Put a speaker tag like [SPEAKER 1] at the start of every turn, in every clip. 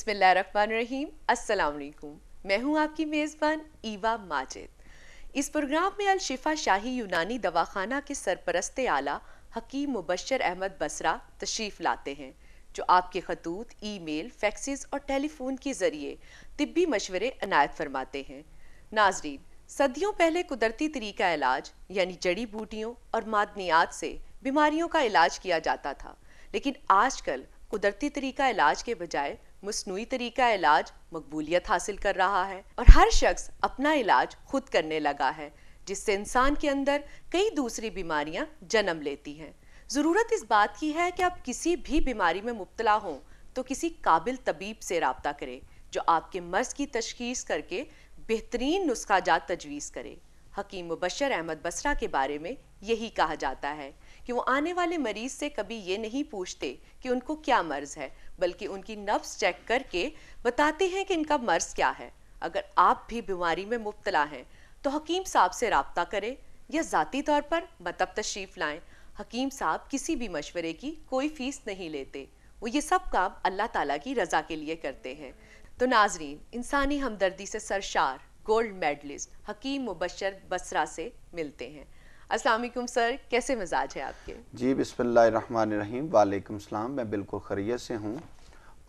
[SPEAKER 1] बिस्मिल्लाहिर्रहमानिर्रहीम। अस्सलाम वालेकुम। मैं हूं आपकी मेज़बान ईवा माजिद। इस प्रोग्राम में अल शिफा शाही यूनानी दवाखाना के सरपरस्त आला हकीम मुबश्शिर अहमद बसरा तशरीफ़ लाते हैं, जो आपके खतूत, ईमेल, फैक्सेस और टेलीफोन के ज़रिए तिब्बी मशवरे अनायत फरमाते हैं। नाजरीन, सदियों पहले कुदरती तरीका इलाज यानी जड़ी बूटियों और मादनियात से बीमारियों का इलाज किया जाता था, लेकिन आजकल कुदरती तरीका इलाज के बजाय मस्नूई तरीका इलाज मकबूलियत हासिल कर रहा है और हर शख्स अपना इलाज खुद करने लगा है, जिससे इंसान के अंदर कई दूसरी बीमारियां जन्म लेती हैं। ज़रूरत इस बात की है कि आप किसी भी बीमारी में मुब्तला हों तो किसी काबिल तबीब से रब्ता करें, जो आपके मर्ज की तशखीस करके बेहतरीन नुस्खा जात तजवीज़ करे। हकीम मुबश्शिर अहमद बसरा के बारे में यही कहा जाता है कि वो आने वाले मरीज से कभी ये नहीं पूछते कि उनको क्या मर्ज है, बल्कि उनकी नब्ज चेक करके बताते हैं कि इनका मर्ज क्या है। अगर आप भी बीमारी में मुब्तला हैं तो हकीम साहब से रब्ता करें या ज़ाती तौर पर मतब तशरीफ़ लाएं। हकीम साहब किसी भी मशवरे की कोई फ़ीस नहीं लेते, वो ये सब काम अल्लाह ताला की रज़ा के लिए करते हैं। तो नाजरीन, इंसानी हमदर्दी से सरशार गोल्ड मेडलिस्ट हकीम मुबश्शिर बसरा से मिलते हैं। अस्सलाम वालेकुम सर, कैसे मिजाज है आपके?
[SPEAKER 2] जी बिस्मिल्लाहिर्रहमानिर्रहीम। वालेकुम सलाम। मैं बिल्कुल खैरियत से हूँ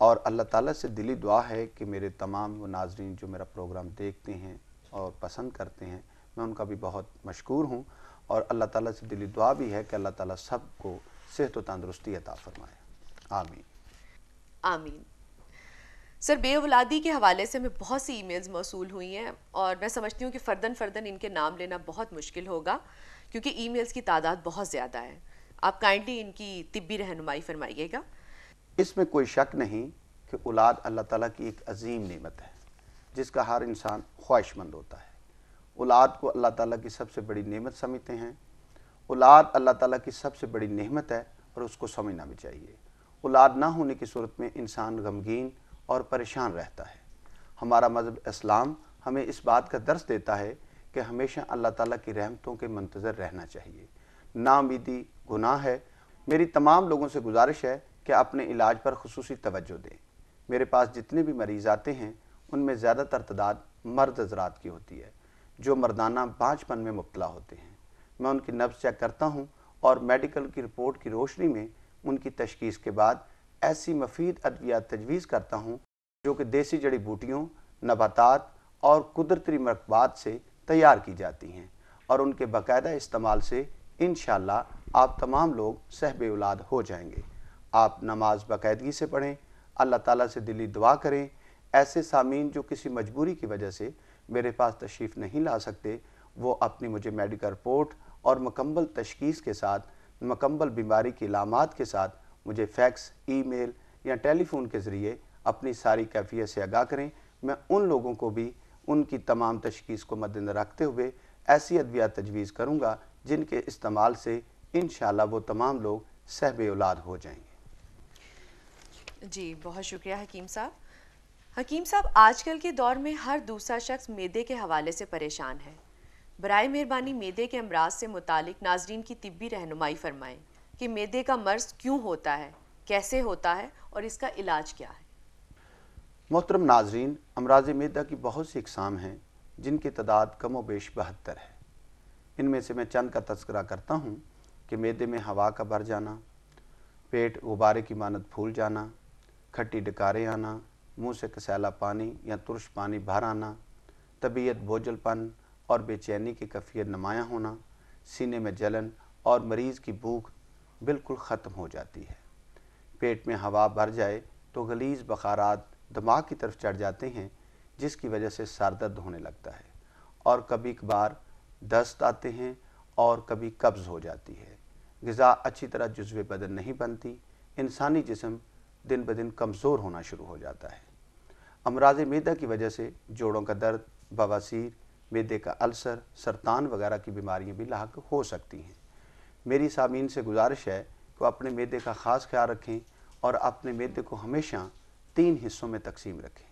[SPEAKER 2] और अल्लाह ताला से दिली दुआ है कि मेरे तमाम वो नाजरीन जो मेरा प्रोग्राम देखते हैं और पसंद करते हैं, मैं उनका भी बहुत मशकूर हूँ और अल्लाह ताला से दिली दुआ भी है कि अल्लाह ताला सबको सेहत व तंदुरुस्ती अता फरमाए। आमीन
[SPEAKER 1] आमीन। सर, बेऔलादी के हवाले से हमें बहुत सी ईमेल्स मौसूल हुई हैं और मैं समझती हूँ कि फ़र्दन इनके नाम लेना बहुत मुश्किल होगा, क्योंकि ईमेल्स की तादाद बहुत ज़्यादा है। आप काइंडली इनकी तिब्बी रहनुमाई फरमाइएगा।
[SPEAKER 2] इसमें कोई शक नहीं कि औलाद अल्लाह ताला की एक अजीम नेमत है जिसका हर इंसान ख्वाहिशमंद होता है। औलाद को अल्लाह ताला की सबसे बड़ी नेमत समझते हैं। औलाद अल्लाह ताला की सबसे बड़ी नेमत है और उसको समझना भी चाहिए। औलाद ना होने की सूरत में इंसान गमगीन और परेशान रहता है। हमारा मज़हब इस्लाम हमें इस बात का दर्स देता है कि हमेशा अल्लाह ताला की रहमतों के मंतज़र रहना चाहिए। नाउमीदी गुनाह है। मेरी तमाम लोगों से गुजारिश है कि अपने इलाज पर खुसूसी तवज्जो दें। मेरे पास जितने भी मरीज़ आते हैं उनमें ज़्यादातर तादाद मर्द हज़रात की होती है जो मर्दाना बाँझपन में मुब्तला होते हैं। मैं उनकी नब्ज़ चेक करता हूँ और मेडिकल की रिपोर्ट की रोशनी में उनकी तशख़ीस के बाद ऐसी मफीद अद्वियात तजवीज़ करता हूँ जो कि देसी जड़ी बूटियों, नबातात और कुदरती मरकबात से तैयार की जाती हैं और उनके बाकायदा इस्तेमाल से इंशाअल्लाह आप तमाम लोग सहबे औलाद हो जाएंगे। आप नमाज बाकायदगी से पढ़ें, अल्लाह ताला से दिली दुआ करें। ऐसे सामीन जो किसी मजबूरी की वजह से मेरे पास तशरीफ़ नहीं ला सकते, वो अपनी मुझे मेडिकल रिपोर्ट और मुकम्मल तशख़ीस के साथ, मुकम्मल बीमारी की अलामात के साथ मुझे फैक्स, ईमेल या टेलीफोन के ज़रिए अपनी सारी कैफियत से आगाह करें। मैं उन लोगों को भी उनकी तमाम तशख़ीस को मद्देनज़र रखते हुए ऐसी अद्वियात तजवीज़ करूँगा जिनके इस्तेमाल से इंशाअल्लाह वो तमाम लोग सहबे औलाद हो जाएंगे।
[SPEAKER 1] जी, बहुत शुक्रिया हकीम साहब। हकीम साहब, आजकल के दौर में हर दूसरा शख्स मैदे के हवाले से परेशान है। बराए मेहरबानी मैदे के अमराज से मुतालिक नाजरीन की तिब्बी रहनुमाई फरमाएं कि मैदे का मर्ज क्यों होता है, कैसे होता है और इसका इलाज क्या है।
[SPEAKER 2] मोहतरम नाजरीन, अमराज मैदा की बहुत सी इकसाम हैं जिनकी तादाद कम व बेश 72 है। इनमें से मैं चंद का तज़किरा करता हूँ कि मैदे में हवा का भर जाना, पेट गुब्बारे की मानद फूल जाना, खट्टी डकारें आना, मुँह से कसैला पानी या तुरश पानी बाहर आना, तबीयत बोझलपन और बेचैनी की कैफियत नुमायाँ होना, सीने में जलन और मरीज़ की भूख बिल्कुल ख़त्म हो जाती है। पेट में हवा भर जाए तो गलीज़ बखारात दिमाग की तरफ चढ़ जाते हैं जिसकी वजह से सर दर्द होने लगता है और कभी कभार दस्त आते हैं और कभी कब्ज़ हो जाती है। ग़िज़ा अच्छी तरह जुज़्व बदन नहीं बनती। इंसानी जिस्म दिन ब दिन कमज़ोर होना शुरू हो जाता है। अमराज़ मैदा की वजह से जोड़ों का दर्द, बवासीर, मैदे का अल्सर, सरतान वगैरह की बीमारियां भी लाहक हो सकती हैं। मेरी सामीन से गुजारिश है कि वो अपने मैदे का ख़ास ख्याल रखें और अपने मैदे को हमेशा 3 हिस्सों में तकसीम रखें।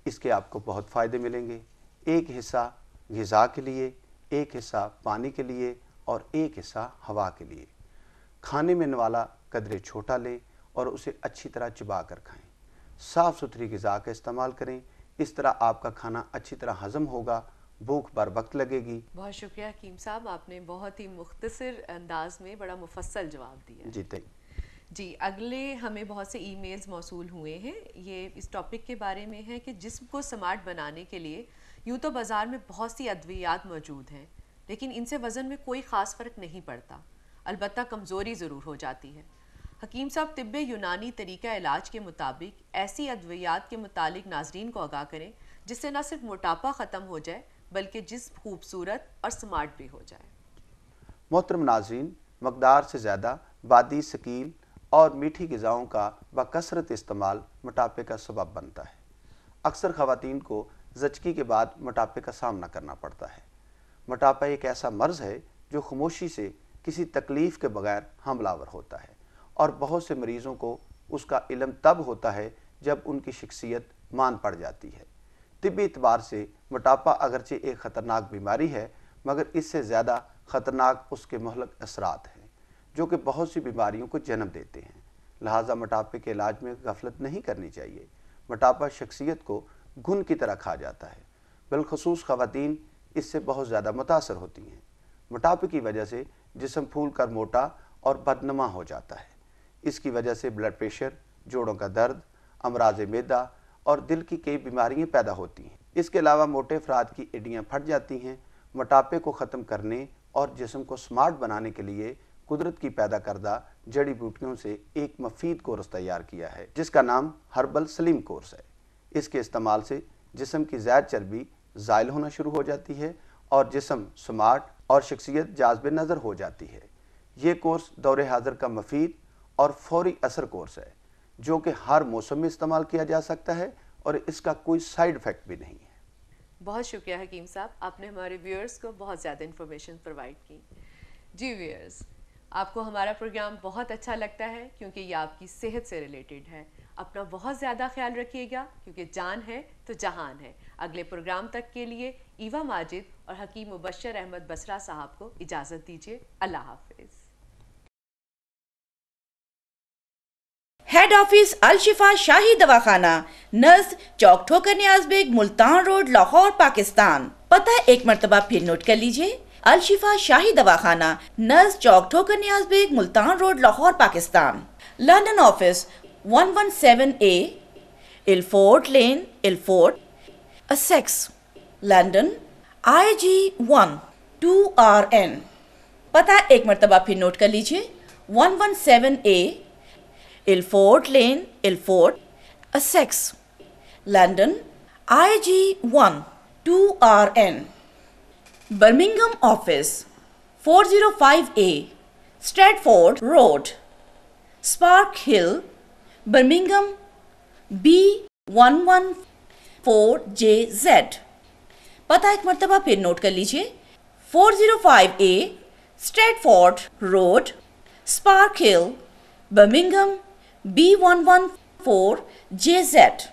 [SPEAKER 2] इसके आपको बहुत फ़ायदे मिलेंगे। एक हिस्सा ग़िज़ा के लिए, एक हिस्सा पानी के लिए और एक हिस्सा हवा के लिए। खाने में वाला कदरे छोटा लें और उसे अच्छी तरह चबा कर खाएँ। صاف ستھری غذا کا استعمال کریں، اس طرح آپ کا کھانا اچھی طرح ہضم ہوگا، بھوک بر وقت لگے گی۔
[SPEAKER 1] بہت شکریہ حکیم صاحب، آپ نے بہت ہی مختصر انداز میں بڑا مفصل جواب دیا۔ جی اگلے ہمیں بہت سے ای میلز موصول ہوئے ہیں، یہ اس ٹاپک کے بارے میں ہے کہ جسم کو سمارٹ بنانے کے لیے یوں تو بازار میں بہت سی ادویات موجود ہیں، لیکن ان سے وزن میں کوئی خاص فرق نہیں پڑتا، البتہ کمزوری ضرور ہو جاتی ہے۔ حکیم صاحب طب یونانی طریقہ علاج کے مطابق ایسی ادویات کے متعلق ناظرین کو آگاہ کریں جس سے نہ صرف موٹاپا ختم ہو جائے بلکہ جسم خوبصورت اور سمارٹ بھی ہو جائے۔
[SPEAKER 2] محترم ناظرین، مقدار سے زیادہ بادی، ثقیل اور میٹھی غذاؤں کا بکثرت استعمال موٹاپے کا سبب بنتا ہے۔ اکثر خواتین کو زچگی کے بعد موٹاپے کا سامنا کرنا پڑتا ہے۔ موٹاپا ایک ایسا مرض ہے جو خاموشی سے کسی تکلیف کے بغیر حملہ آور ہوتا ہے، اور بہت سے مریضوں کو اس کا علم تب ہوتا ہے جب ان کی شخصیت مان پڑ جاتی ہے۔ طبی اعتبار سے موٹاپا اگرچہ ایک خطرناک بیماری ہے، مگر اس سے زیادہ خطرناک اس کے مہلک اثرات ہیں جو کہ بہت سی بیماریوں کو جنم دیتے ہیں۔ لہٰذا موٹاپے کے علاج میں غفلت نہیں کرنی چاہیے۔ موٹاپا شخصیت کو گھن کی طرح کھا جاتا ہے، بالخصوص خواتین اس سے بہت زیادہ متاثر ہوتی ہیں۔ موٹاپے کی وجہ سے جسم پھول کر موٹا اور بدنما ہو جاتا ہے۔ اس کی وجہ سے بلڈ پریشر، جوڑوں کا درد، امراض معدہ اور دل کی کئی بیماریاں پیدا ہوتی ہیں۔ اس کے علاوہ موٹے افراد کی ہڈیاں پھٹ جاتی ہیں۔ موٹاپے کو ختم کرنے اور جسم کو سمارٹ بنانے کے لیے قدرت کی پیدا کردہ جڑی بوٹیوں سے ایک مفید کورس تیار کیا ہے جس کا نام ہربل سلیم کورس ہے۔ اس کے استعمال سے جسم کی زائد چربی زائل ہونا شروع ہو جاتی ہے اور جسم سمارٹ اور شخصیت جاذب نظر ہو جاتی ہے۔ یہ کورس دور حاضر کا مفید اور فوری اثر کورس ہے جو کہ ہر موسم میں استعمال کیا جا سکتا ہے اور اس کا کوئی سائیڈ افیکٹ بھی نہیں ہے۔
[SPEAKER 1] بہت شکریہ حکیم صاحب، آپ نے ہمارے ویورز کو بہت زیادہ انفارمیشن پرووائڈ کی۔ جی ویورز، آپ کو ہمارا پروگرام بہت اچھا لگتا ہے کیونکہ یہ آپ کی صحت سے ریلیٹڈ ہے۔ اپنا بہت زیادہ خیال رکھیے گا کیونکہ جان ہے تو جہان ہے۔ اگلے پروگرام تک کے لیے ایوا ماجد اور حکیم مبشر احمد بصرہ صاحب کو اجازت دیجیے۔ اللہ حافظ۔
[SPEAKER 3] ہیڈ آفس الشفا شاہی دواخانہ، نزد چوک ٹھوکر نیاز بیگ، ملتان روڈ، لاہور، پاکستان۔ پتہ ایک مرتبہ پھر نوٹ کر لیجئے، الشفا شاہی دواخانہ، نزد چوک Thokar Niaz Baig, Multan road, Lahore, Pakistan. London office 117A Ilford lane, Ilford, Essex, London, IG1 2RN۔ پتہ ایک مرتبہ پھر نوٹ کر لیجئے، 117A Ilford lane, Ilford, Essex, London, IG1 2RN۔ Birmingham office 405A Stratford road, Sparkhill, Birmingham, B114JZ۔ پتہ ایک مرتبہ پھر نوٹ کر لیجئے، 405A Stratford road, Sparkhill, Birmingham, B114JZ۔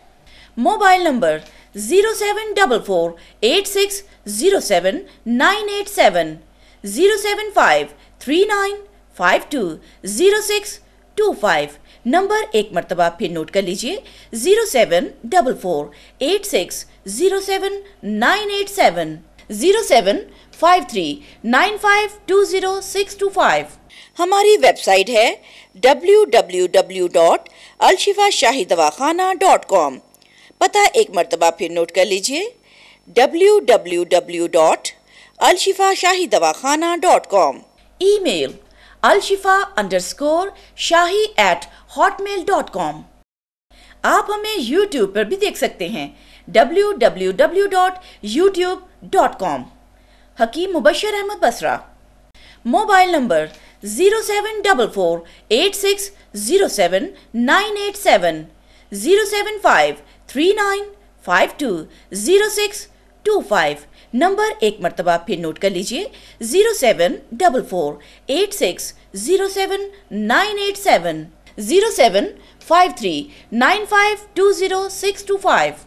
[SPEAKER 3] Mobile number 07448607987 07539520625۔ Number ایک مرتبہ پھر نوٹ کر لیجئے، 07446007987 07539520625۔ ہماری ویب سائٹ ہے www.alshifashahidawakhanah.com۔ پتہ ایک مرتبہ پھر نوٹ کر لیجئے، www.alshifashahidawakhanah.com۔ ای میل alshifa_shahi@hotmail.com۔ آپ ہمیں یوٹیوب پر بھی دیکھ سکتے ہیں، www.youtube.com۔ Hakim Mubashir Ahmed Basra. Mobile number 07486070987 07539520625۔ Number ایک مرتبہ پھر نوٹ کر لیجئے، 07486070987 07539520625۔